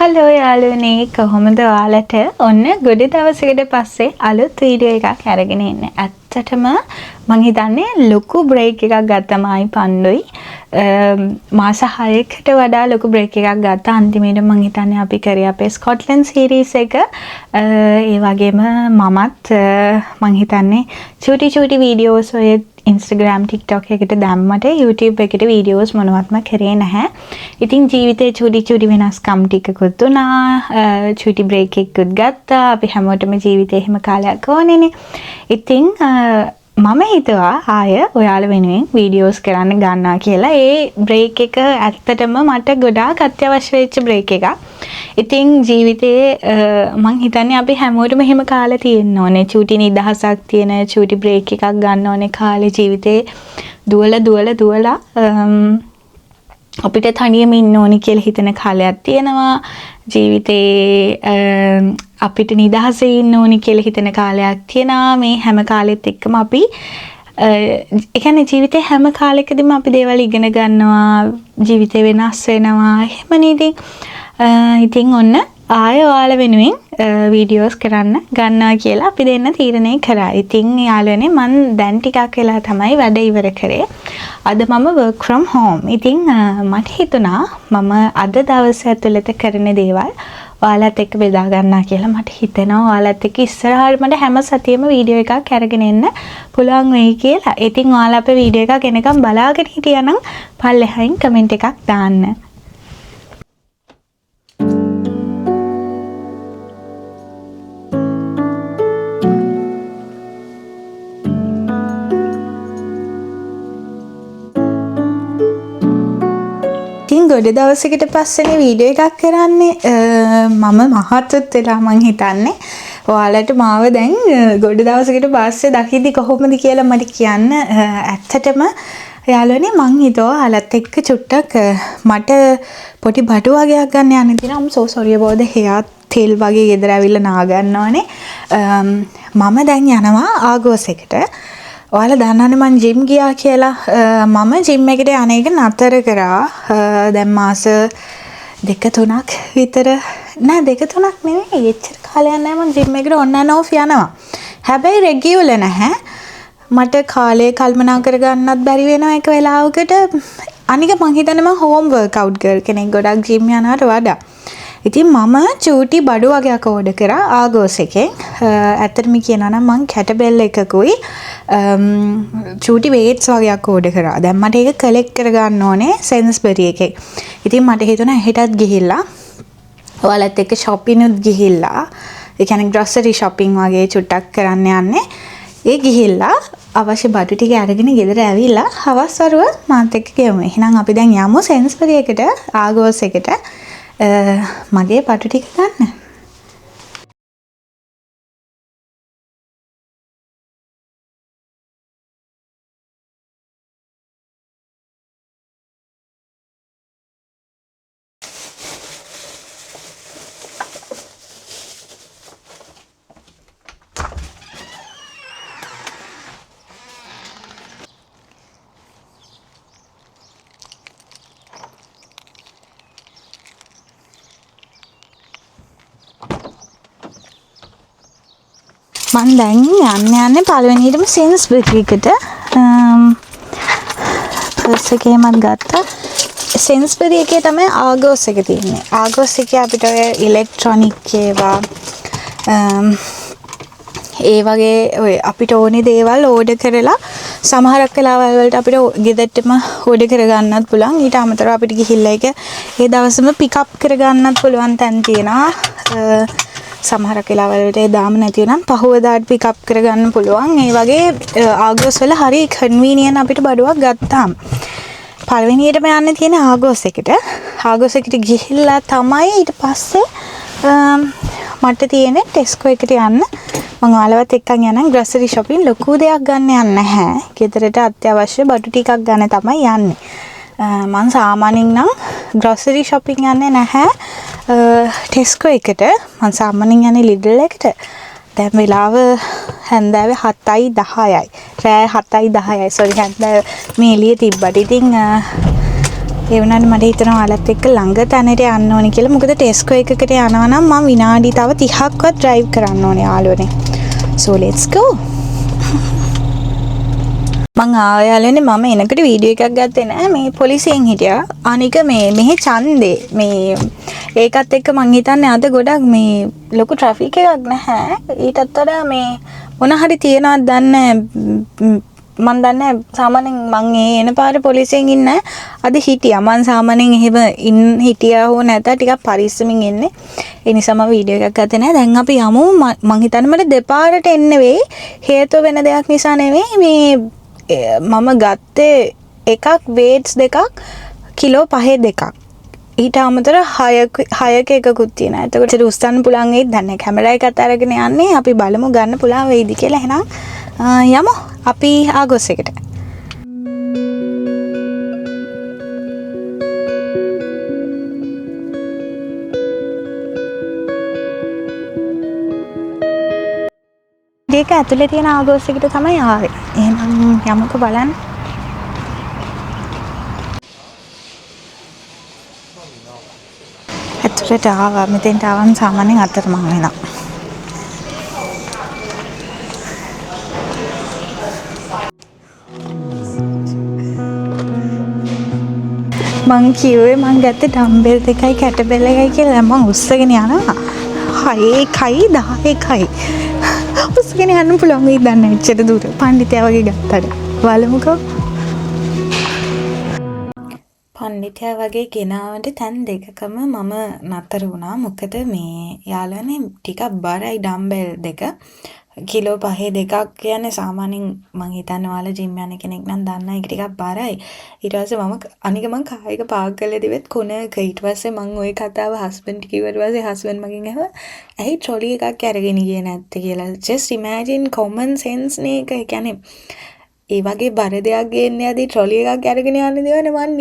Hello යාළුවනේ කොහොමද ඔයාලට ඔන්න ගොඩ දවසකට පස්සේ අලුත් වීඩියෝ එකක් අරගෙන ඉන්නේ. ඇත්තටම මං හිතන්නේ ලොකු බ්‍රේක් එකක් ගත්තම ආයි පණ්ඩුයි. මාස 6කට වඩා ලොකු බ්‍රේක් එකක් ගත්තා. අන්තිමේට මං හිතන්නේ අපි කරේ අපේ ස්කොට්ලන්ඩ් සීරීස් එක. ඒ වගේම මමත් මං හිතන්නේ චූටි වීඩියෝස් ඔය Instagram TikTok එකට දැම්මට YouTube එකට වීඩියෝස් මොනවත්ම කරේ නැහැ. ඉතින් ජීවිතේ චූටි වෙනස්කම් ටිකකුත් වුණා. චූටි බ්‍රේක් එකකුත් ගත්තා. අපි හැමෝටම ජීවිතේ එහෙම කාලයක් ඕනේනේ. ඉතින් මම හිතුවා ආය ඔයාලා වෙනුවෙන් වීඩියෝස් කරන්න ගන්නවා කියලා. ඒ බ්‍රේක් එක ඇත්තටම මට ගොඩාක් අත්‍යවශ්‍ය වෙච්ච බ්‍රේක් එකක්. ඉතින් ජීවිතේ මං හිතන්නේ අපි හැමෝටම එහෙම කාලේ තියෙන්න ඕනේ. චූටි නිදහසක් තියෙන චූටි බ්‍රේක් එකක් ගන්න ඕනේ කාලේ ජීවිතේ දුවලා අපිට තනියම ඉන්න ඕනේ කියලා හිතන කාලයක් තියෙනවා. ජීවිතේ අපිට නිදහසේ ඉන්න ඕනේ කියලා හිතන කාලයක් තියෙනවා. මේ හැම කාලෙත් එක්කම අපි ඒ කියන්නේ ජීවිතේ හැම කාලෙකදීම අපි දේවල් ඉගෙන ගන්නවා. ජීවිතේ වෙනස් වෙනවා. එහෙමනේ ඉතින් ඔන්න ආය ඔයාලා වෙනුවෙන් වීඩියෝස් කරන්න ගන්නවා කියලා අපි දෙන්න තීරණය කරා. ඉතින් යාළුවනේ මම දැන් ටිකක් වෙලා තමයි වැඩ ඉවර කරේ. අද මම work from home. ඉතින් මට හිතුණා මම අද දවස් ඇතුළත කරන දේවල් ඔයාලත් එක්ක බෙදා ගන්නවා කියලා මට හිතෙනවා. ඔයාලත් එක්ක ඉස්සරහට මට හැම සතියෙම වීඩියෝ එකක් අරගෙන එන්න පුළුවන් වෙයි කියලා. ඉතින් ඔයාලා අපේ වීඩියෝ එකක් එනකම් බලාගෙන හිටියනම් පල්ලෙහායින් කමෙන්ට් එකක් දාන්න. ගොඩ දවසකට පස්සේනේ වීඩියෝ එකක් කරන්නේ. මම මහත්වත් වෙලා මං හිතන්නේ ඔයාලට මාව දැන් ගොඩ දවසකට පස්සේ දකිද්දි කොහොමද කියලා මට කියන්න. ඇත්තටම යාළුවනේ මං හිතුවා ඔයාලත් එක්ක චුට්ටක් මට පොඩි බඩු වගේක් ගන්න යන්න තියෙනවා. I'm so sorry about the hair. තෙල් වගේ ගෙදර ඇවිල්ලා නා ගන්නවනේ. මම දැන් යනවා ආගෝස් එකට. ඔයාලා දන්නවනේ මං ජිම් ගියා කියලා. මම ජිම් එකට යන එක නතර කරා. දැන් මාස 2-3ක් විතර නෑ 2-3ක් නෙවෙයි. එච්චර කාලයක් නෑ මං ජිම් එකට on and off යනවා. හැබැයි රෙගියුලර් නැහැ. මට කාලේ කල්පනා කරගන්නත් බැරි වෙනවා එක වෙලාවකට. අනික මං හිතන්නේ මං හෝම් වර්ක්අවුට් ගර්ල් කෙනෙක් ගොඩක් ජිම් යනවට වඩා. ඉතින් මම චූටි බඩු වගේක් ඕඩර් කරා ආගෝස් එකෙන්. ඇත්තටම කියනවා නම් මං කැටබෙල් එකකුයි චූටි වේට්ස් වගේක් ඕඩර් කරා. දැන් මට ඒක කලෙක්ට් කරගන්න ඕනේ සෙන්ස්බරි එකේ. ඉතින් මට හිතුණා හෙටත් ගිහිල්ලා ඔයාලත් එක්ක shopping උත් ගිහිල්ලා ඒ කියන්නේ grocery shopping වගේ චුට්ටක් කරන්න යන්නේ. ඒ ගිහිල්ලා අවශ්‍ය බඩු ටික අරගෙන ගෙදර ඇවිල්ලා හවස් වරුව මාත් එක්ක ගෙමු. එහෙනම් අපි දැන් යමු සෙන්ස්බරි එකට ආගෝස් එකට. මගේ බඩු ටික ගන්න. මම දැන් යන්නේ පළවෙනියටම සෙන්ස්බරි එකට. පර්ස් එකේ මම ගත්තා. සෙන්ස්බරි එකේ තමයි ආගෝස් එක තියෙන්නේ. ආගෝස් එකේ අපිට ඔය ඉලෙක්ට්‍රොනික් ඒවා ඒ වගේ ඔය අපිට ඕනේ දේවල් ඕඩර් කරලා සමහරක් වෙලාවල් වලට අපිට ගෙදරටම ඕඩර් කරගන්නත් පුළුවන්. ඊට අමතරව අපිට ගිහිල්ලා ඒක ඒ දවසම පික් අප් කරගන්නත් පුළුවන් තැන් තියෙනවා. සමහරක් වෙලාවල් වලට දාම නැති නම් පහුවදාට පික් අප් කරගන්න පුළුවන්. ඒ වගේ ආගෝස් වල හරි කන්වීනියන්ට් අපිට බඩුවක් ගත්තාම පළවෙනියටම යන්න තියෙන ආගෝස් එකට. ආගෝස් එකට ගිහිල්ලා තමයි ඊට පස්සේ මට තියෙන ටෙස්කෝ එකට යන්න. මම ඔයාලවත් එක්කන් යනම් ග්‍රොසරි shopping ලොකු දෙයක් ගන්න යන්නේ නැහැ. ගෙදරට අත්‍යවශ්‍ය බඩු ටිකක් ගන්න තමයි යන්නේ. මම සාමාන්‍යයෙන් නම් ග්‍රොසරි shopping යන්නේ නැහැ. ටෙස්කෝ එකට මම සාමාන්‍යයෙන් යන්නේ ලිඩල් එකට. දැන් වෙලාව හැන්දෑවේ 7:10යි. රෑ 7:10යි. සෝරි හැන්දෑව මේ එළියේ තිබ්බට. ඉතින් ඒ වුණාට මට හිතෙනවා ඔයාලත් එක්ක ළඟ තැනට යන්න ඕනේ කියලා. මොකද ටෙස්කෝ එකකට යනවා නම් මම විනාඩි තව 30ක්වත් drive කරන්න ඕනේ යාළුවනේ. So let's go. මං ආයාලනේ මම එනකට වීඩියෝ එකක් ගත්තේ නෑ. මේ පොලිසියෙන් හිටියා. අනික මෙහි ඡන්දේ මේ ඒකත් එක්ක මං හිතන්නේ අද ගොඩක් මේ ලොකු ට්‍රැෆික් එකක් නැහැ. ඊටත් වඩා මේ මොන හරි තියනවද දන්නේ මන් දන්නේ සාමාන්‍යයෙන් මං එන පාරේ පොලිසියෙන් ඉන්නේ අද හිටියා. මං සාමාන්‍යයෙන් එහෙම හිටියා හෝ නැත ටිකක් පරිස්සමින් ඉන්නේ. ඒ නිසා මම වීඩියෝ එකක් ගත්තේ නැහැ. දැන් අපි යමු. මං හිතන්නේ මට දෙපාරට එන්න වෙයි. හේතුව වෙන දෙයක් නිසා නෙවෙයි. මේ මම ගත්තේ එකක් වේට්ස් දෙකක් කිලෝ 5 දෙකක්. ඊට අමතර 6ක එකකුත් තියෙනවා. එතකොට උස්සන්න පුළුවන් වෙයිද දන්නේ. කැමරා එකත් අරගෙන යන්නේ. අපි බලමු ගන්න පුළුවන් වෙයිද කියලා. එහෙනම් යමු අපි ආගොස් එකට. ඒක ඇතුලේ තියෙන ආගොස් එකට තමයි ආවේ. එහෙනම් යමුකෝ බලන්න. ඇතුලට ආවා. මෙතෙන්ට ආවම සාමාන්‍යයෙන් අතරමං වෙනවා. මං කිව්වේ මං ගත්තේ ඩම්බෙල් දෙකයි කැටබෙල් එකයි කියලා. මං උස්සගෙන යනවා. 6යි 10යි. උස්සගෙන යන්න පුළුවන් වෙයි දන්නේ මෙච්චර දුර. පණ්ඩිතයා වගේ ගත්තට. බලමුකෝ. පණ්ඩිතයා වගේ ගෙනාවට තැන් දෙකකම මම නතර වුණා. මොකද මේ යාළුවනේ ටිකක් බරයි ඩම්බෙල් දෙක. කිලෝ 5 දෙකක් කියන්නේ සාමාන්‍යයෙන් මං හිතන්නේ ඔයාලා ජිම් යන කෙනෙක් නම් දන්නා ඒක ටිකක් බරයි. ඊට පස්සේ මම කායික පාක් කරලා දිවෙත් කොනක. ඊට පස්සේ මං ওই කතාව හස්බන්ඩ් කිව්වට පස්සේ හස්බන්ඩ් මගෙන් ඇහුවා ඇයි ට්‍රොලි එකක් අරගෙන ගියේ නැත්තේ කියලා. just imagine common sense නේ ඒක. ඒ කියන්නේ ඒ වගේ බර දෙයක් ගේන්න යදී ට්‍රොලි එකක් අරගෙන යන්න දෙවනේ මං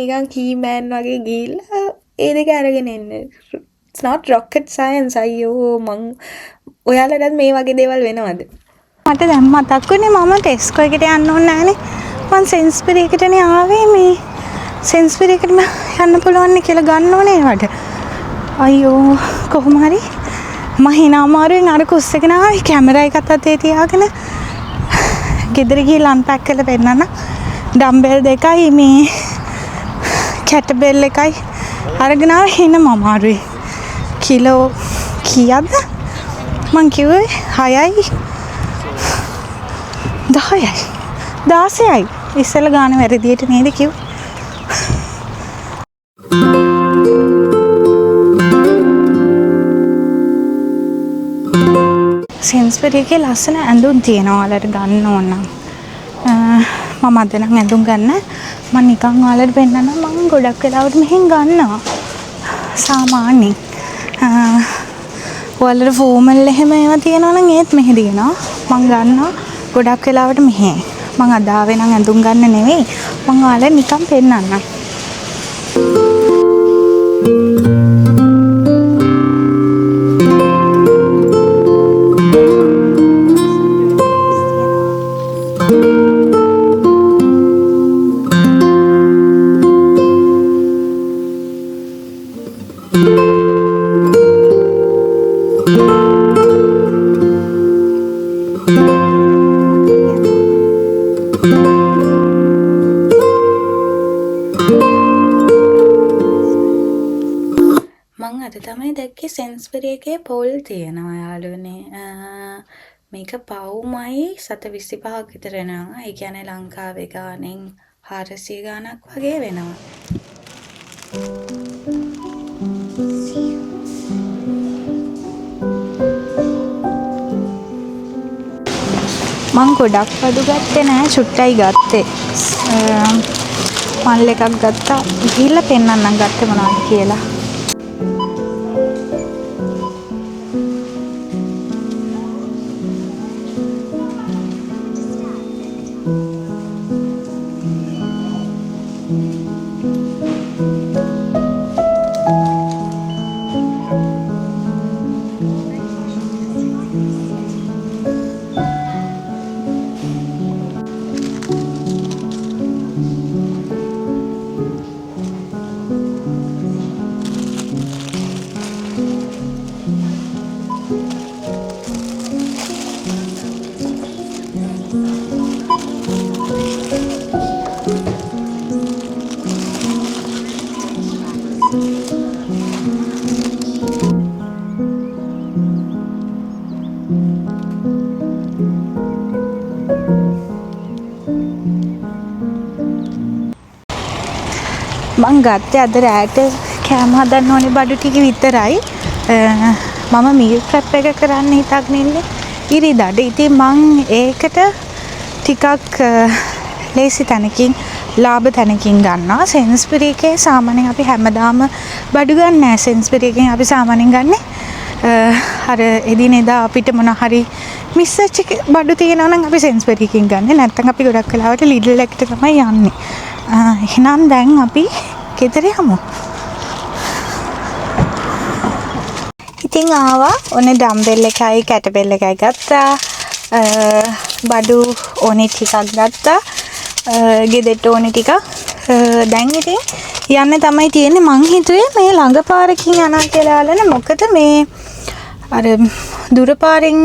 නිකන් කීමෑන් වගේ ගිහිල්ලා ඒ දෙක අරගෙන එන්නේ. it's not rocket science අයියෝ. මං ඔයාලටත් මේ වගේ දේවල් වෙනවද? මට දැන් මතක් වුණේ මම ටෙස්කෝ එකට යන්න ඕනේ නැහනේ. මං සෙන්ස්බරි එකටනේ ආවේ. මේ සෙන්ස්බරි එකට යන්න පුළුවන් කියලා ගන්න ඕනේ ඒවට. අයියෝ කොහොම හරි මම හිනා අමාරුවෙන් අර කුස්සගෙන ආවේ. කැමරා එකත් අතේ තියාගෙන ගෙදර ගිහලා අන්පැක් කරලා පෙන්නන්න. ඩම්බෙල් දෙකයි මේ කැටබෙල් එකයි අරගෙන ආවේ. හිනම අමාරුයි. කිලෝ කීයද? මං කිව්වේ 6යි 10යි 16යි. ඉස්සෙල්ලා ගාන වැරදියට නේද කිව්වේ? සෙන්ස්බරි එකේ ලස්සන ඇඳුම් තියෙනවා ඔයාලට ගන්න ඕන නම්. මම අද නම් ඇඳුම් ගන්න. මම නිකන් ඔයාලට පෙන්නන්න මම ගොඩක් වෙලාවට මෙහෙන් ගන්නවා. සාමාන්‍යයෙන් ඔයාලට ෆෝමල් එහෙම ඒවා තියෙනවා නම් ඒත් මෙහෙ දිනවා. මං ගන්නවා ගොඩක් වෙලාවට මෙහෙ. මං අද ආවේ නම් ඇඳුම් ගන්න නෙවෙයි. මං ඔයාලට නිකන් පෙන්නන්නම්. තමයි දැක්කේ සෙන්ස්බරි එකේ පොල් තියෙනවා යාළුවනේ. මේක පවුමයි 725ක් විතර වෙනවා. ඒ කියන්නේ ලංකාවේ ගානෙන් 400 ගාණක් වගේ වෙනවා. මං ගොඩක් බඩු ගත්තේ නෑ. චුට්ටයි ගත්තේ. මල් එකක් ගත්තා. ගිහිල්ලා පෙන්නන්නම් ගත්තේ මොනවද කියලා. මං ගත්තේ අද රෑට කෑම හදන්න ඕනේ බඩු ටික විතරයි. මම මීල් ප්‍රෙප් එක කරන්න හිතාගෙන ඉන්නේ ඉරිදාට. ඉතින් මං ඒකට ටිකක් ලේසි තැනකින් ලාභ තැනකින් ගන්නවා. සෙන්ස්බරි එකේ සාමාන්‍යයෙන් අපි හැමදාම බඩු ගන්න නෑ. සෙන්ස්බරි එකෙන් අපි සාමාන්‍යයෙන් ගන්නේ අර එදිනෙදා අපිට මොන හරි මිස්සච් බඩු තියෙනවා නම් අපි සෙන්ස්බරි එකෙන් ගන්න. නැත්නම් අපි ගොඩක් වෙලාවට ලිඩල් එකට තමයි යන්නේ. එහෙනම් දැන් අපි ගෙදර යමු. ඉතින් ආවා ඔන්න ඩම්බෙල් එකයි කැටබෙල් එකයි ගත්තා. බඩු ඕනේ ටිකක් ගත්තා. ගෙදරට ඕනේ ටිකක්. දැන් ඉතින් යන්න තමයි තියෙන්නේ. මං හිතුවේ මේ ළඟ පාරකින් යනවා කියලා අහලා මොකද මේ අර දුර පාරෙන්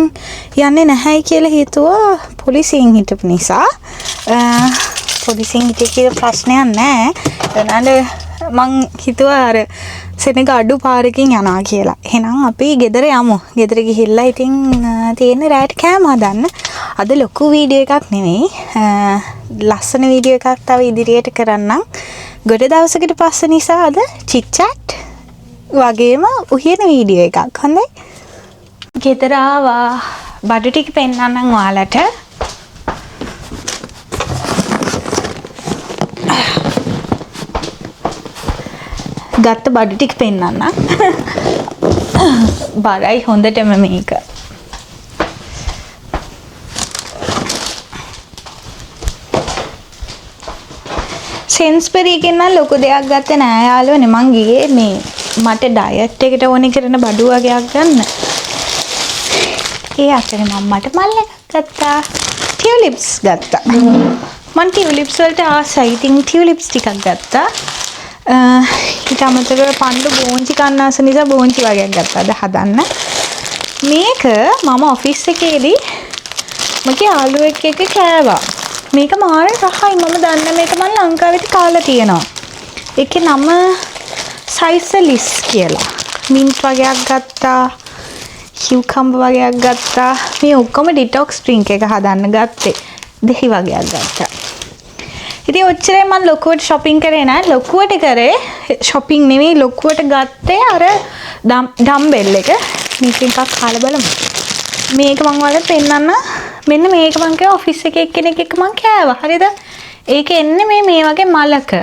යන්නේ නැහැයි කියලා හිතුවා පොලිසියෙන් හිටපු නිසා. පොලිසියෙන් හිටිය කියලා ප්‍රශ්නයක් නැහැ. එතනට මං හිතුවා අර සෙනග අඩු පාරකින් යනවා කියලා. එහෙනම් අපි ගෙදර යමු. ගෙදර ගිහිල්ලා ඉතින් තියෙන රෑට කෑම හදන්න. අද ලොකු වීඩියෝ එකක් නෙවෙයි. ලස්සන වීඩියෝ එකක් තව ඉදිරියට කරන්නම්. ගොඩ දවසකට පස්සේ නිසා අද චිට් චැට් වගේම උහින වීඩියෝ එකක්. හොඳයි. ගෙදර ආවා. බඩු ටික පෙන්නන්නම් ඔයාලට. ගත්ත බඩු ටික පෙන්නන්න. බරයි හොඳටම මේක. සෙන්ස්බරි එකෙන් නම් ලොකු දෙයක් ගත්තේ නෑ යාළුවනේ. මං ගියේ මේ මට ඩයට් එකට ඕනේ කරන බඩු වගේක් ගන්න. ඒ අතරේ මම මට මල් එකක් ගත්තා. ටියුලිප්ස් ගත්තා. මං ටියුලිප්ස් වලට ආසයි. ඉතින් ටියුලිප්ස් ටිකක් ගත්තා. ඊට අමතරව පණ්ඩු බෝංචි කන්න ආස නිසා බෝංචි වගේක් ගත්තා අද හදන්න. මේක මම ඔෆිස් එකේදී මගේ යාළුවෙක් එක්ක කෑවා. මේක මාර රහයි. මම දන්න මේක මම ලංකාවේදී කාලා තියෙනවා. ඒකේ නම සයිසලිස් කියලා. මින්ට් වගේක් ගත්තා. කියුකම්බර් වගේක් ගත්තා. මේ ඔක්කොම ඩිටොක්ස් ඩ්‍රින්ක් එක හදන්න ගත්තේ. දෙහි වගේක් ගත්තා. ඉතින් ඔච්චරයි මම ලොකුවට shopping කරේ නෑ. ලොකුවට කරේ shopping නෙවෙයි ලොකුවට ගත්තේ අර ඩම්බෙල් එක. මේක එකක් කාලා බලමු. මේක මම ඔයාලට පෙන්නන්න. මෙන්න මේක මම කෑ ඔෆිස් එකේ එක්කෙනෙක් එක්ක මම කෑවා. හරිද? ඒක එන්නේ මේ වගේ මලක්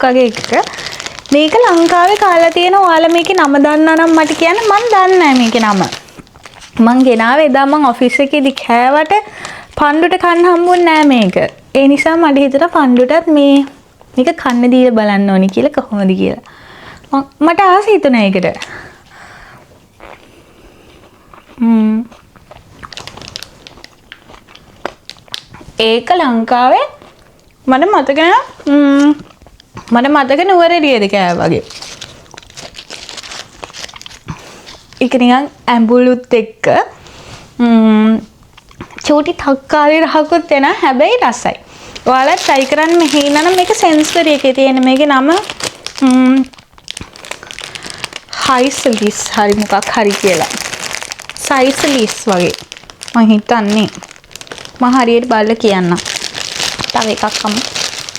වගේ එකක. මේක ලංකාවේ කාලා තියෙන ඔයාලා මේකේ නම දන්නා නම් මට කියන්න. මම දන්නේ නෑ මේකේ නම. මං ගෙනාවේ එදා මං ඔෆිස් එකේදී කෑවට පණ්ඩුට කන්න හම්බුන්නේ නෑ මේක. ඒ නිසා මට හිතුණා පණ්ඩුටත් මේක කන්න දීලා බලන්න ඕනි කියලා කොහොමද කියලා. මට ආස හිතුණා ඒකට. ඒක ලංකාවේ මට මතක නුවරඑළියේදී කෑවා වගේ. ඒක නිකන් ඇඹුලුත් එක්ක චූටි තක්කාලි රහකුත් එන හැබැයි රසයි. ඔයාලා try කරන්න මෙහි ඉන්නනම් මේක සෙන්ස්බරි එකේ තියෙන මේකේ නම හයිසලිස් හරි මොකක් හරි කියලා. සයිසලිස් වගේ. මම හිතන්නේ මම හරියට බලලා කියන්නම්. තව එකක් අම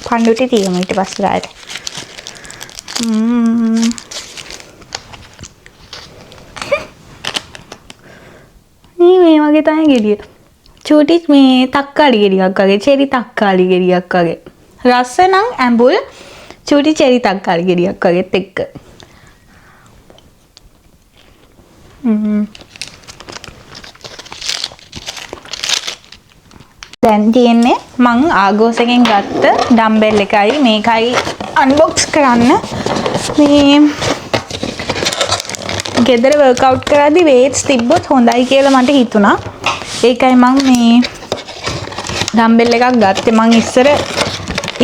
පණ්ඩුටි තියමු ඊට පස්සේ ආයෙත්. මේ වගේ තමයි ගෙඩිය. චූටි මේ තක්කාලි ගෙඩියක් වගේ, චෙරි තක්කාලි ගෙඩියක් වගේ. රස නම් ඇඹුල් චූටි චෙරි තක්කාලි ගෙඩියක් වගේත් එක්ක. දැන් තියෙන්නේ මං ආගෝසගෙන් ගත්ත ඩම්බෙල් එකයි මේකයි අන්බොක්ස් කරන්න. මේ ගෙදර වර්කවුට් කරද්දී වේට්ස් තිබ්බොත් හොඳයි කියලා මට හිතුණා. ඒකයි මම මේ ඩම්බෙල් එකක් ගත්තේ. මං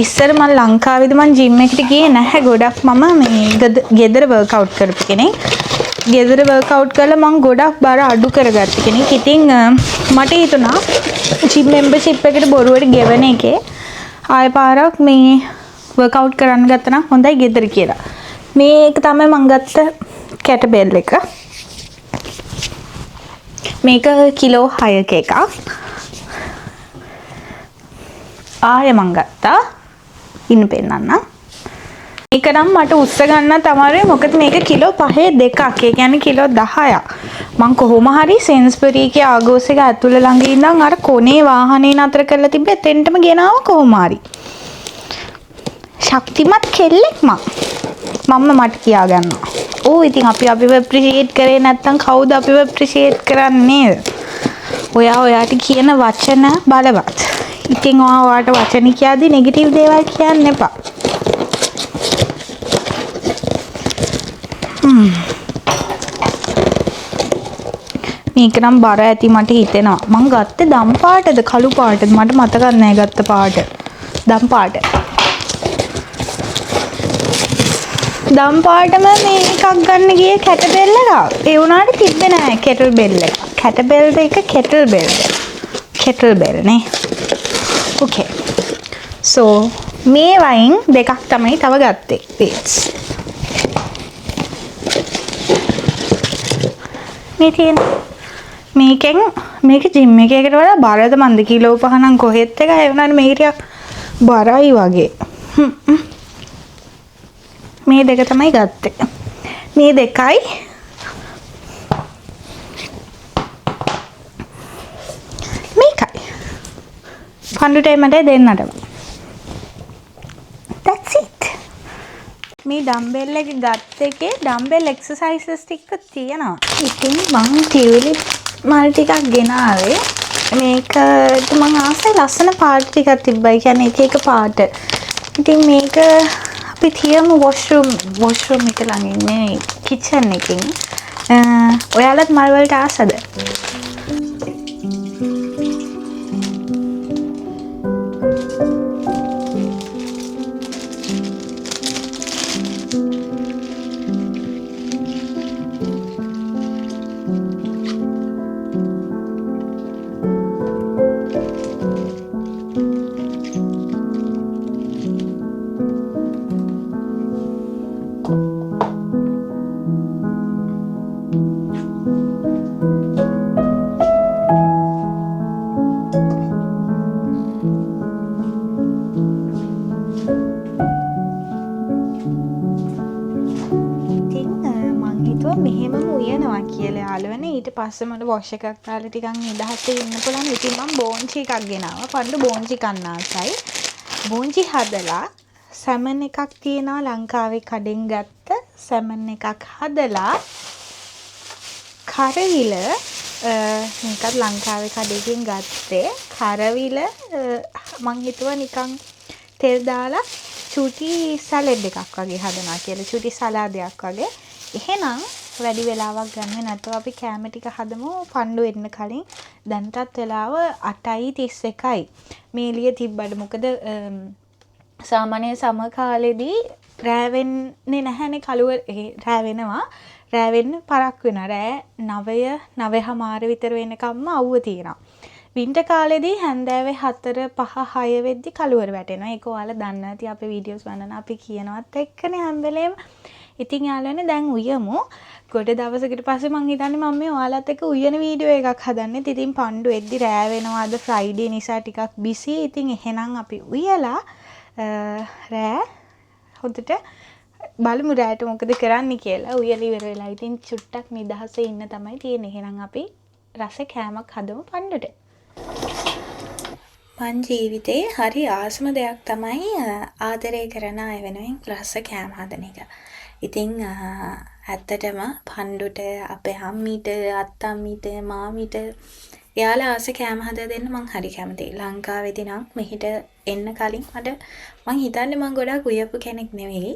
ඉස්සර මම ලංකාවේදී මං ජිම් එකට ගියේ නැහැ ගොඩක්. මම මේ ගෙදර වර්කවුට් කරපු කෙනෙක්. ගෙදර වර්කවුට් කරලා මං ගොඩක් බර අඩු කරගත්ත කෙනෙක්. ඉතින් මට හිතුණා ජිම් මෙම්බර්ෂිප් එකට බොරුවට ගෙවන එකේ ආය පාරක් මේ වර්කවුට් කරන්න ගත්තා නම් හොඳයි ගෙදර කියලා. මේක තමයි මං ගත්ත කැටබෙල් එක. මේක කිලෝ 6ක එකක්. ආයෙ මං ගත්තා. ඉන්න පෙන්නන්න. මේක නම් මට උස්ස ගන්න තමයි මොකද මේක කිලෝ 5 දෙකක්. ඒ කියන්නේ කිලෝ 10ක්. මං කොහොම හරි සෙන්ස්බරි එකේ ආගෝස් එක ඇතුළ ළඟ ඉඳන් අර කොනේ වාහනේ නතර කරලා තිබ්බේ එතෙන්ටම ගෙනාව කොහොම හරි. ශක්තිමත් කෙල්ලෙක් මම මට කියා ගන්නවා. ඕ ඉතින් අපිව ඇප්‍රීෂিয়েට් කරේ නැත්තම් කවුද අපිව ඇප්‍රීෂিয়েට් කරන්නේ? ඔයාට කියන වචන බලවත්. ඉතින් ඔයාට වචන කියද්දි නෙගටිව් දේවල් කියන්න එපා. මේක නම් බර ඇති මට හිතෙනවා. මං ගත්තේ දම් පාටද කළු පාටද මට මතකත් නැහැ ගත්ත පාට. දම් පාට. දම් පාටම මේකක් ගන්න ගියේ කැටබෙල් එක. ඒ වුණාට තිබ්බේ නැහැ කෙටල් බෙල් එක. කැටබෙල් එක කෙටල් බෙල්. කෙටල් බෙල් නේ. ඕකේ. so මේ වයින් දෙකක් තමයි තව ගත්තේ. බීට්ස්. මේ තියෙන මේක ජිම් එකකට වඩා බරද මන්ද කිලෝ 5 නම් කොහෙත් එක ඒ වුණාට මේක ටිකක් බරයි වගේ. මේ දෙක තමයි ගත්තේ. මේ දෙකයි මේකයි. පණ්ඩුටේ මට දෙන්නටම. That's it. මේ ඩම්බෙල් එක ගත්ත එකේ ඩම්බෙල් එක්සර්සයිසස් ටික තියෙනවා. ඉතින් මං ටියුලිප් මල් ටිකක් ගෙනාවේ. මේකට මං ආසයි ලස්සන පාට ටිකක් තිබ්බයි. කියන්නේ එක පාට. ඉතින් මේක අපි තියමු වොෂ්රූම් එක ළඟින් මේ කිචන් එකකින්. ඔයාලත් මල් වලට ආසද? මෙහෙම උයනවා කියලා යාළුවනේ. ඊට පස්සේ මට වොෂ් එකක් දාලා ටිකක් නිදහසේ ඉන්න පුළුවන්. ඉතින් මම බෝන්චි එකක් ගෙනාවා. පණ්ඩු බෝන්චි කන්න ආසයි. බෝන්චි හදලා සැමන් එකක් තියෙනවා ලංකාවේ කඩෙන් ගත්ත සැමන් එකක් හදලා කරවිල මේකත් ලංකාවේ කඩේකින් ගත්තේ. කරවිල මං හිතුවා නිකන් තෙල් දාලා චුටි සැලඩ් එකක් වගේ හදනවා කියලා. චුටි සලාදයක් වගේ. එහෙනම් වැඩි වෙලාවක් ගන්න නැතුව අපි කැම ටික හදමු පණ්ඩු එන්න කලින්. දැන්ටත් වෙලාව 8:31යි. මේ එළිය තිබ්බට මොකද සාමාන්‍ය සම කාලෙදී රෑ වෙන්නේ නැහැනේ කළුව රෑ වෙනවා. රෑ වෙන්න පරක් වෙනවා. රෑ 9:00 විතර වෙනකම්ම අවුව තියෙනවා. වින්ටර් කාලෙදී හැන්දෑවේ 4 5 6 වෙද්දි කළුවර වැටෙනවා. ඒක ඔයාලා දන්න ඇති අපේ වීඩියෝස් බලන අපි කියනවත් එක්කනේ හැම වෙලේම. ඉතින් යාළුවනේ දැන් උයමු. ගොඩ දවසකට පස්සේ මං හිතන්නේ මම මේ ඔයාලත් එක්ක උයන වීඩියෝ එකක් හදන්නේ. ඉතින් පණ්ඩු එද්දි රෑ වෙනවා. අද ෆ්‍රයිඩේ නිසා ටිකක් බිසි. ඉතින් එහෙනම් අපි උයලා රෑ හොඳට බලමු රෑට මොකද කරන්න කියලා. උයලා ඉවර වෙලා ඉතින් චුට්ටක් නිදහසේ ඉන්න තමයි තියෙන්නේ. එහෙනම් අපි රස කෑමක් හදමු පණ්ඩුට. මං ජීවිතේ හරි ආසම දෙයක් තමයි ආදරය කරන අය වෙනුවෙන් රස කෑම හදන එක. ඉතින් ඇත්තටම පණ්ඩුට අපේ අම්මිට අත්තම්මිට මාමිට එයාලා ආස කෑම හදලා දෙන්න මං හරි කැමතියි. ලංකාවේදී නම් මෙහිට එන්න කලින් මං හිතන්නේ මං ගොඩක් උයපු කෙනෙක් නෙවෙයි.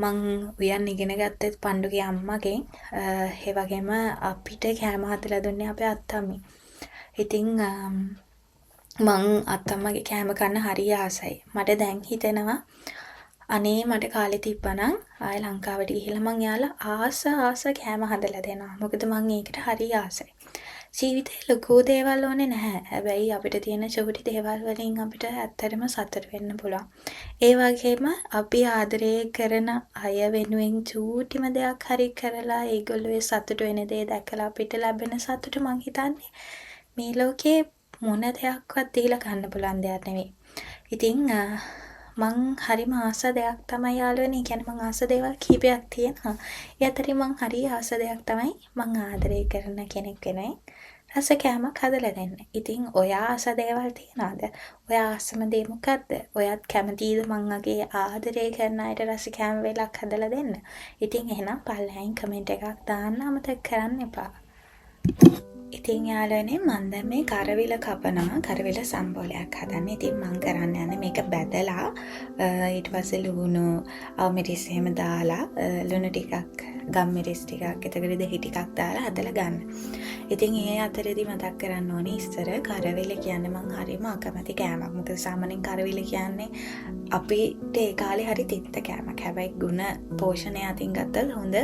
මං උයන් ඉගෙන ගත්තේ පණ්ඩුගේ අම්මගෙන්. ඒ වගේම අපිට කෑම හදලා දුන්නේ අපේ අත්තම්මි. ඉතින් මං අත්තම්මගේ කෑම කන්න හරි ආසයි. මට දැන් හිතෙනවා අනේ මට කාලේ තිබ්බනම් ආයෙ ලංකාවට ගිහිල්ලා මං යාලා ආස කෑම හදලා දෙනවා. මොකද මං ඒකට හරි ආසයි. ජීවිතේ ලොකු දේවල් ඕනේ නැහැ. හැබැයි අපිට තියෙන චුටි දේවල් වලින් අපිට ඇත්තටම සතුට වෙන්න පුළුවන්. ඒ වගේම අපි ආදරය කරන අය වෙනුවෙන් චූටිම දෙයක් හරි කරලා ඒගොල්ලෝ සතුට වෙන දේ දැකලා අපිට ලැබෙන සතුට මං හිතන්නේ මේ ලෝකේ මොන දෙයක්වත් දීලා ගන්න පුළුවන් දෙයක් නෙවෙයි. ඉතින් මං හරිම ආස දෙයක් තමයි යාළුවනේ. කියන්නේ මං ආස දේවල් කීපයක් තියෙනවා. ඒ අතරින් මං හරි ආස දෙයක් තමයි මං ආදරය කරන කෙනෙක් වෙනුවෙන් රස කෑමක් හදලා දෙන්න. ඉතින් ඔයා ආස දේවල් තියනවාද? ඔයා ආසම දේ මොකද්ද? ඔයත් කැමතිද මං වගේ ආදරය කරන අයට රස කෑම වේලක් හදලා දෙන්න? ඉතින් එහෙනම් පල්ලෙහායින් කමෙන්ට් එකක් දාන්න අමතක කරන්න එපා. ඉතින් යාළුවනේ මම දැන් මේ කරවිල කපනවා. කරවිල සම්බෝලයක් හදන්න. ඉතින් මම කරන්න යන්නේ මේක බැදලා ඊට පස්සේ ලුණු අවමිරිස් එහෙම දාලා ලුණු ටිකක් ගම්මිරිස් ටිකක් එතකොට දෙහි ටිකක් දාලා හදලා ගන්න. ඉතින් ඒ අතරේදී මතක් කරන්න ඕනේ ඉස්සර කරවිල කියන්නේ මම හරිම අකමැති කෑමක්. මොකද සාමාන්‍යයෙන් කරවිල කියන්නේ අපිට ඒ කාලේ හරි තිත්ත කෑමක්. හැබැයි ගුණ පෝෂණය අතින් ගත්තොත් හොඳ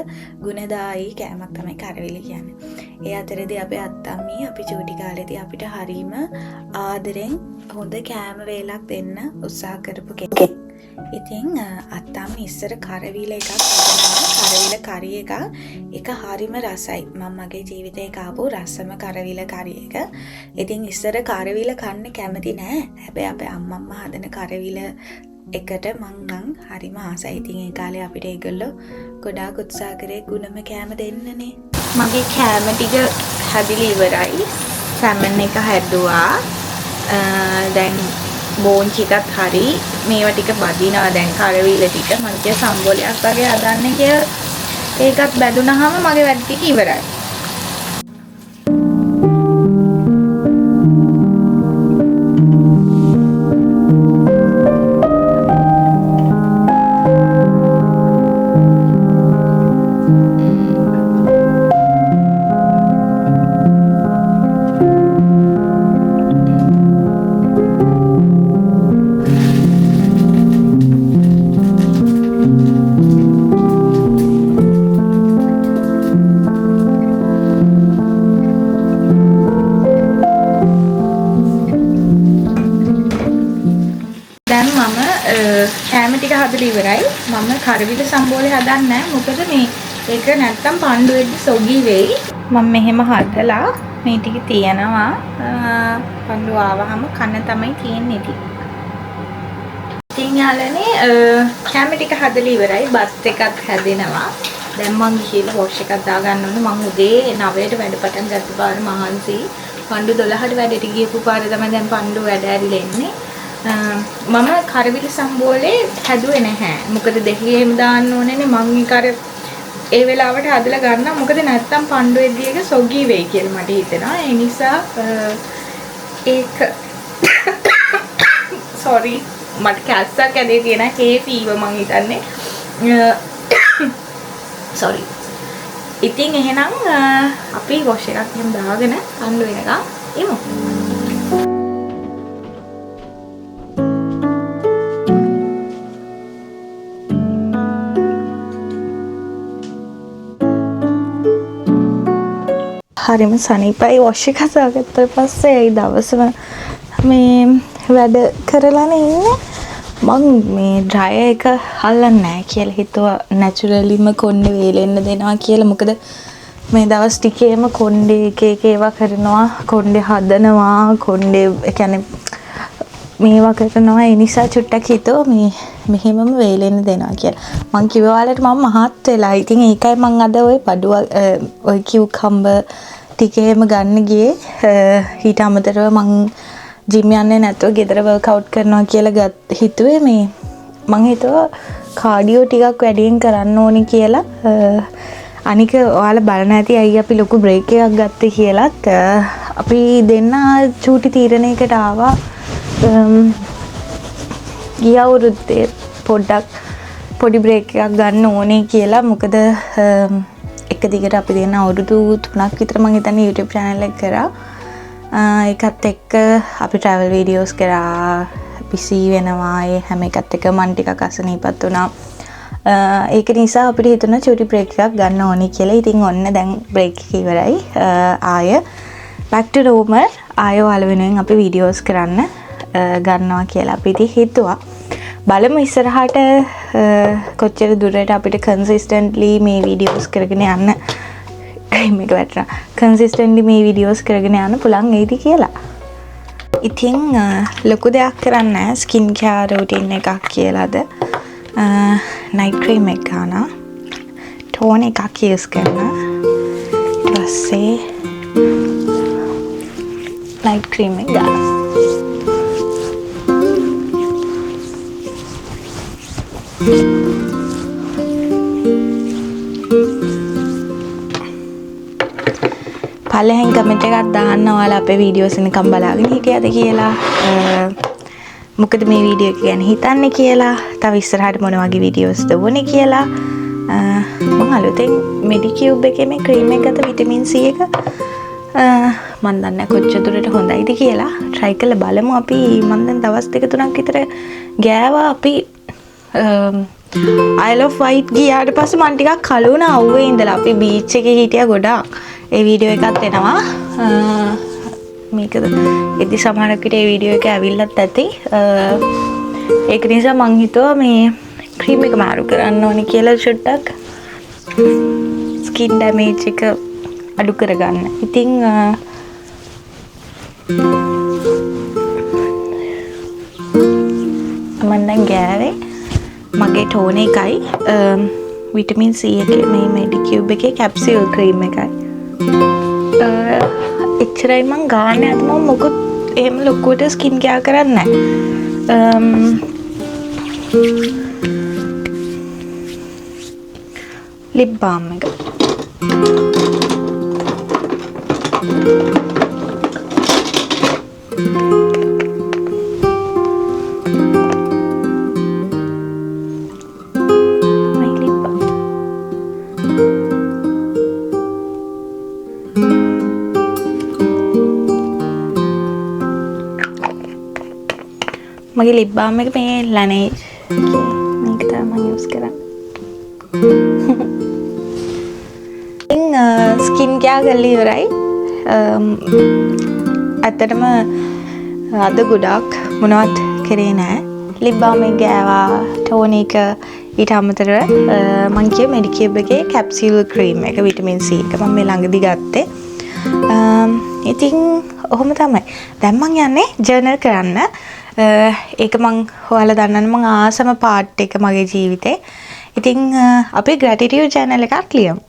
ගුණදායී කෑමක් තමයි කරවිල කියන්නේ. ඒ අතරේදී අපේ අත්තම්මී අපි චූටි කාලේදී අපිට හරීම ආදරෙන් හොඳ කෑම වේලක් දෙන්න උත්සාහ කරපු කෙනෙක්. ඉතින් අත්තම්මී ඉස්සර කරවිල එකක් හදනවා. කරවිල කරි එක ඒක හරීම රසයි. මම මගේ ජීවිතේ කාපු රසම කරවිල කරි එක. ඉතින් ඉස්සර කරවිල කන්න කැමති නෑ. හැබැයි අපේ අම්මම්මා හදන කරවිල එකට මං නම් හරිම ආසයි. ඉතින් ඒ කාලේ අපිට ඒගොල්ලෝ ගොඩාක් උත්සාහ කරේ ගුණම කෑම දෙන්නනේ. මගේ කෑම ටික හැදිලි ඉවරයි. සැමන් එක හැදුවා. දැන් බෝන්චි එකත් හරි. මේවා ටික බදිනවා දැන් කරවිල ටික. මම කිය සම්බෝලයක් වගේ හදන්න කියලා. ඒකත් බැදුනහම මගේ වැඩ ටික ඉවරයි. කෑම ටික හදලා ඉවරයි. මම කරවිල සම්බෝලේ හදන්නේ නැහැ. මොකද මේ ඒක නැත්තම් පණ්ඩු වෙද්දි සොගි වෙයි. මම මෙහෙම හදලා මේ ටික තියනවා. පණ්ඩු ආවහම කන්න තමයි තියෙන්නේ ඉතින්. ඉතින් යාළුවනේ කෑම ටික හදලා ඉවරයි. බත් එකක් හැදෙනවා. දැන් මම ගිහලා වොෂ් එකක් දාගන්න ඕනේ. මම උදේ 9ට වැඩ පටන් ගත්ත පාර මහන්සි. පණ්ඩු 12ට වැඩට ගියපු පාර තමයි දැන් පණ්ඩු වැඩ ඇරිලා එන්නේ. මම කරවිල සම්බෝලේ හැදුවේ නැහැ. මොකද දෙහි එහෙම දාන්න ඕනේනේ. මං ඒ ඒ වෙලාවට හදලා ගන්න. මොකද නැත්තම් පණ්ඩු වෙද්දී එක සොගි වෙයි කියලා මට හිතෙනවා. ඒ නිසා ඒක sorry මට කැස්සක් ඇදේ තියෙන හේ ෆීවර් මං හිතන්නේ. sorry. ඉතින් එහෙනම් අපි වොෂ් එකක් එහෙම දාගෙන පණ්ඩු වෙනකම් ඉමු. හරිම සනීපයි වොෂ් එක දාගත්තට පස්සේ ඒ දවසම මේ වැඩ කරලානේ ඉන්නේ. මං මේ ඩ්‍රයර් එක අල්ලන්නේ නැහැ කියලා හිතුවා නැචරලිම කොණ්ඩේ වේලෙන්න දෙනවා කියලා. මොකද මේ දවස් ටිකේම කොණ්ඩේ එක එක ඒවා කරනවා, කොණ්ඩේ හදනවා, කොණ්ඩේ ඒ කියන්නේ මේවා කරනවා. ඒ නිසා චුට්ටක් හිතුවා මේ මෙහෙමම වේලෙන්න දෙනවා කියලා. මං කිව්වා ඔයාලට මම මහත් වෙලා. ඉතින් ඒකයි මං අද ওই පඩුව ওই කිව්කම්බර් ටිකේම ගන්න ගියේ. ඊට අමතරව මං ජිම් යන්නේ නැතුව ගෙදර වර්ක්අවුට් කරනවා කියලා හිතුවේ. මේ මං හිතුවා කාඩියෝ ටිකක් වැඩියෙන් කරන්න ඕනි කියලා. අනික ඔයාලා බලන්න ඇති අයියා අපි ලොකු බ්‍රේක් එකක් ගත්තේ කියලාත් අපි දෙන්න චූටි තීරණයකට ආවා. ගිය අවුරුද්දේ පොඩ්ඩක් පොඩි බ්‍රේක් එකක් ගන්න ඕනේ කියලා. මොකද එක දිගට අපි දෙන්න අවුරුදු 3ක් විතර මම හිතන්නේ YouTube channel එක කරා. ඒකත් එක්ක අපි travel videos කරා. busy වෙනවා. ඒ හැම එකත් එක්ක මන් ටිකක් අසනීපත් වුණා. ඒක නිසා අපිට හිතුණා චූටි බ්‍රේක් එකක් ගන්න ඕනේ කියලා. ඉතින් ඔන්න දැන් බ්‍රේක් එක ඉවරයි. ආය back to normal ආය ඔයාලා වෙනුවෙන් අපි videos කරන්න ගන්නවා කියලා අපි ඉතින් හිතුවා. බලමු ඉස්සරහට කොච්චර දුරට අපිට consistently මේ videos කරගෙන යන්න මේක වැටෙනවා. consistently මේ videos කරගෙන යන්න පුළුවන් වේද කියලා. ඉතින් ලොකු දෙයක් කරන්නේ නැහැ ස්කින් කෙයාර් රූටින් එකක් කියලාද නයිට් ක්‍රීම් එක ගන්නවා ටෝන් එකක් යූස් කරනවා ඊට පස්සේ නයිට් ක්‍රීම් එක ගන්නවා පළවෙනි කමෙන්ට් එකක් දාන්න ඔයාලා අපේ වීඩියෝස් නිකන් බලාගෙන හිටියද කියලා මොකද මේ වීඩියෝ එක ගැන හිතන්නේ කියලා තව ඉස්සරහට මොන වගේ වීඩියෝස්ද ඕනේ කියලා මම අලුතෙන් මෙඩිකියුබ් එකේ මේ ක්‍රීම් එක ගත්ත විටමින් C එක මම දන්නේ කොච්චර දුරට හොඳයිද කියලා try කරලා බලමු අපි මම දැන් දවස් 2-3ක් විතර ගෑවා අපි Isle of Wight ගියාට පස්සේ මම ටිකක් කළු වුණා අවුවේ ඉඳලා අපි බීච් එකේ හිටියා ගොඩාක් ඒ වීඩියෝ එකත් එනවා මේකද එදි සමහරක් විට ඒ වීඩියෝ එක ඇවිල්ලත් ඇති ඒක නිසා මං හිතුවා මේ ක්‍රීම් එක මාරු කරන්න ඕනේ කියලා චුට්ටක් ස්කින් ඩැමේජ් එක අඩු කරගන්න. ඉතින් මම දැන් ගෑවේ මගේ ටෝන් එකයි විටමින් C එකේ මේ මෙඩිකියුබ් එකේ කැප්සියුල් ක්‍රීම් එකයි එච්චරයි මං ගාන්නේ අද මම මොකුත් එහෙම ලොකුවට ස්කින් කෙයාර් කරන්නේ නැහැ ලිප් බාම් එක මගේ ලිප් බාම් එක මේ ලැනේජ් මේක තමයි මම යූස් කරන්නේ. ඉතින් ස්කින් කෙයාර් කරලා ඉවරයි. ඇත්තටම අද ගොඩක් මොනවත් කරේ නැහැ. ලිප් බාම් එක ගෑවා, ටෝන් එක ඊට අමතරව මම කිය මෙඩිකියුබ් එකේ කැප්සියුල් ක්‍රීම් එක විටමින් C එක මම මේ ළඟදී ගත්තේ. ඉතින් ඔහොම තමයි. දැන් මම යන්නේ ජර්නල් කරන්න. ඒක මං ඔයාලා දන්නවනේ මං ආසම පාර්ට් එක මගේ ජීවිතේ. ඉතින් අපි ග්‍රැටිටියුඩ් channel එකක් ලියමු.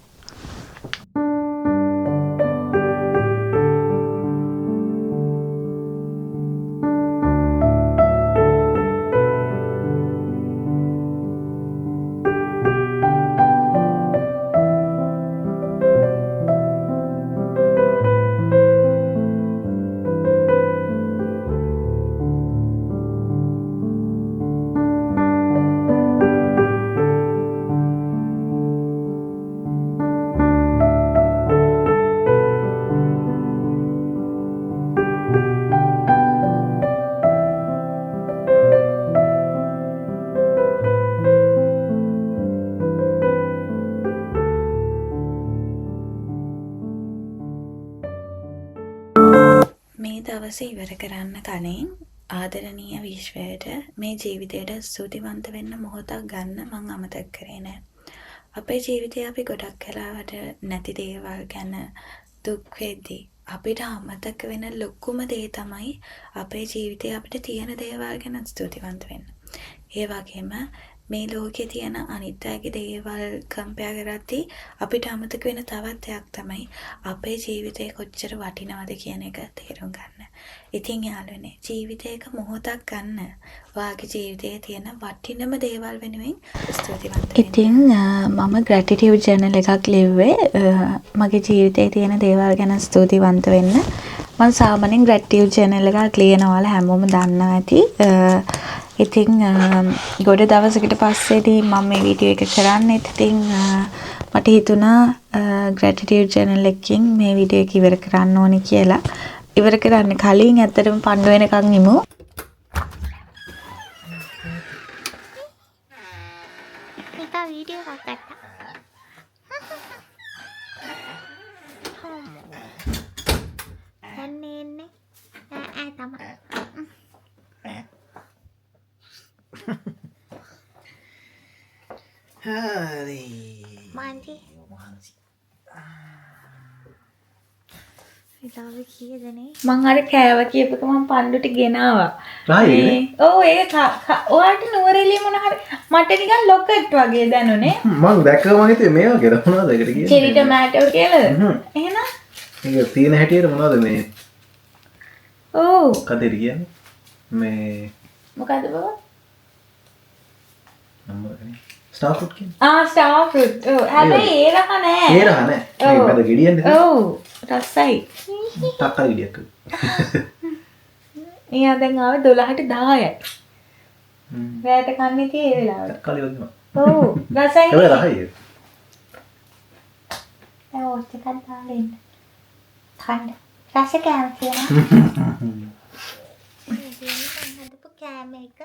මේ දවසේ ඉවර කරන්න කලින් ආදරණීය විශ්වයට මේ ජීවිතයට ස්තුතිවන්ත වෙන්න මොහොතක් ගන්න මං අමතක කරේ නෑ. අපේ ජීවිතේ අපි ගොඩක් වෙලාවට නැති දේවල් ගැන දුක් වෙද්දී අපිට අමතක වෙන ලොකුම දේ තමයි අපේ ජීවිතේ අපිට තියෙන දේවල් ගැන ස්තුතිවන්ත වෙන්න. ඒ වගේම මේ ලෝකේ තියෙන අනිත් අයගේ දේවල් කම්පෙයාර් කරද්දී අපිට අමතක වෙන තවත් දෙයක් තමයි අපේ ජීවිතේ කොච්චර වටිනවද කියන එක තේරුම් ගන්න. ඉතින් යාළුවනේ ජීවිතේක මොහොතක් ගන්න. ඔයාගේ ජීවිතයේ තියෙන වටිනම දේවල් වෙනුවෙන් ස්තුතිවන්ත වෙන්න. ඉතින් මම ග්‍රැටිටියුඩ් channel එකක් ලිව්වේ මගේ ජීවිතයේ තියෙන දේවල් ගැන ස්තුතිවන්ත වෙන්න. මම සාමාන්‍යයෙන් ග්‍රැටිටියුඩ් channel එකක් ලියනවා හැමෝම දන්නවා ඇති. ඉතින් ගොඩ දවසකට පස්සේදී මම මේ වීඩියෝ එක කරන්නේ. ඉතින් මට හිතුණා ග්‍රැටිටියුඩ් channel එකකින් මේ වීඩියෝ එක ඉවර කරන්න ඕනේ කියලා. ඉවර කරන්න කලින් ඇත්තටම පණ්ඩ වෙනකන් ඉමු. නිකන් වීඩියෝ එකක් ගත්තා. එන්නේ තමයි. හරි. මාන්ති. වෙලාව කීයදනේ? මං අර කෑව කියපක මම පණ්ඩුට ගෙනාවා. රායි ඔව් ඒක ඔයාලට නුවරඑළිය මොන හරි මට නිකන් ලොකට් වගේ දැනුනේ. මං දැක්කම මම හිතුවේ මේවා කියලා මොනවද ඒකට කියන්නේ? චෙරි ටොමැටෝ කියලාද? එහෙනම් මේක තියෙන හැටියට මොනවද මේ? ඔව් කතේට කියන්නේ? මේ මොකද්ද බබා? නම්බරනේ. ස්ටාර් ෆෘට් කියන්නේ. Star fruit. ඔව් හැබැයි ඒ රහ නෑ. ඒ රහ නෑ. මේක මැද ගෙඩියෙන්ද? ඔව් රසයි. ටක්කල් ගෙඩියක්. එයා දැන් ආවේ 12ට 10යි. රැයට කන්නේ tie ඒ වෙලාවට. ටක්කල් වගේම. ඔව් රසයි. ඒක රහයි. ඔව් ටිකක් දාලා ඉන්න. කන්න. රස කෑම කියනවා. මම හදපු කෑම එක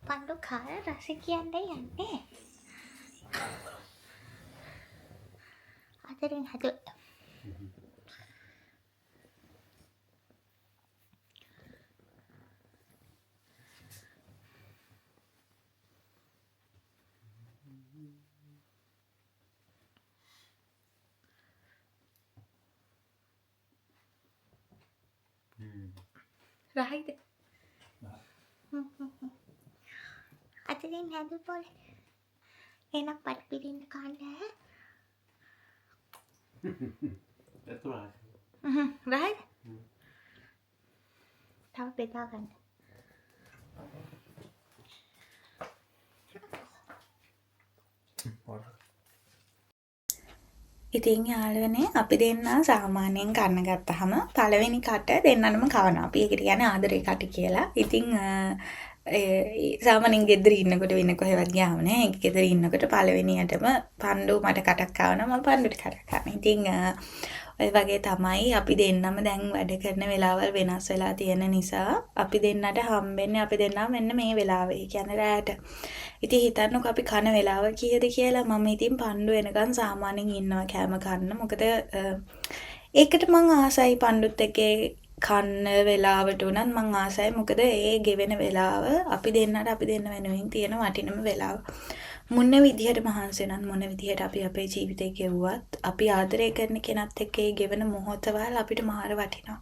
පණ්ඩු කාලා රස කියන්නේ යන්නේ. අතරින් හදුවා. රහයිද? අතරින් හැදුවොත් එනම් පත් පිටින් කන්න. රහයිද? තව බෙදා ගන්න. ඉතින් යාළුවනේ අපි දෙන්න සාමාන්‍යයෙන් කන්න ගත්තාම පළවෙනි කට දෙන්නටම කවනවා. අපි ඒකට කියන්නේ ආදරේ කට කියලා. ඉතින් සාමාන්‍යයෙන් ගෙදර ඉන්නකොට වෙන කොහෙවත් ගියාම නෑ. ඒක ගෙදර ඉන්නකොට පළවෙනියටම පණ්ඩු මට කටක් කවනවා මම පණ්ඩුට කටක් කවනවා. ඉතින් ඔය වගේ තමයි අපි දෙන්නම දැන් වැඩ කරන වෙලාවල් වෙනස් වෙලා තියෙන නිසා අපි දෙන්නට හම්බෙන්නේ අපි දෙන්නම මෙන්න මේ වෙලාවේ. කියන්නේ රැයට. ඉතින් හිතන්නකෝ අපි කන වෙලාව කීයද කියලා. මම ඉතින් පණ්ඩු වෙනකන් සාමාන්‍යයෙන් ඉන්නවා කෑම කන්න. මොකද ඒකට මං ආසයි පණ්ඩුත් එක්ක කන්න වෙලාවට උනත් මං ආසයි. මොකද ඒ ගෙවෙන වෙලාව අපි දෙන්නට අපි දෙන්න වෙනුවෙන් තියෙන වටිනම වෙලාව. මොන විදිහට මහන්සි වෙනත් මොන විදිහට අපි අපේ ජීවිතේ ගෙවුවත් අපි ආදරය කරන කෙනත් එක්ක ඒ ගෙවෙන මොහොතවල් අපිට මාර වටිනවා.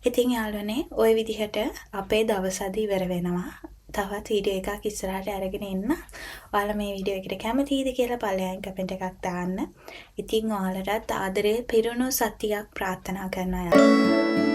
ඉතින් යාළුවනේ ওই විදිහට අපේ දවස් අද ඉවර වෙනවා. තවත් වීඩියෝ එකක් ඉස්සරහට අරගෙන එන්න. ඔයාලා මේ වීඩියෝ එකට කැමතිද කියලා පළයන් කමෙන්ට් එකක් දාන්න. ඉතින් ඔයාලටත් ආදරේ පිරුණු සතියක් ප්‍රාර්ථනා කරනවා යාළුවෝ.